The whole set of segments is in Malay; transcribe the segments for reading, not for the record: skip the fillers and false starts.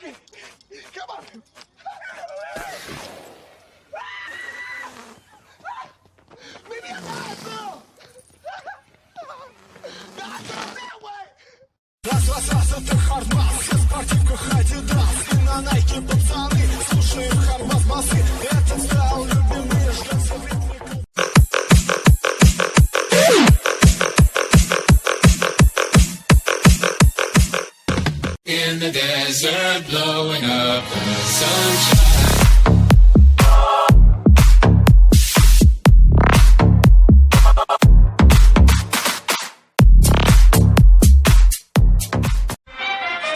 Okay, come on. Maybe I'm not, girl. Not that way. Раз, это хардбас, все в спортивках Адидас. И на Найке пацаны, слушаем хардбас басы. Этот стал любимый, ждем все в ритме. In the desert, blowing up the sunshine.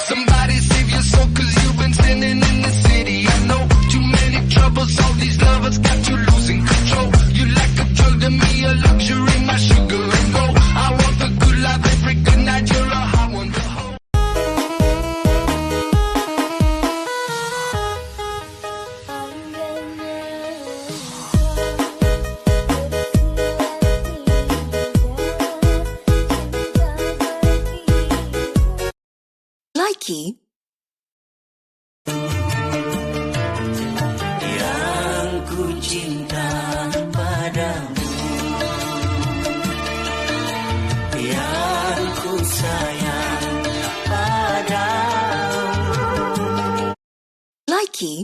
Somebody save your soul, cause you've been sinning in the city. I know too many troubles, all these lovers got you losing control. You like a drug to me, a luxury, my sugar and gold. I want the good life every good night, you're a hot one to hold. Likee. Yang ku cinta padamu, yang ku sayang padamu. Likee.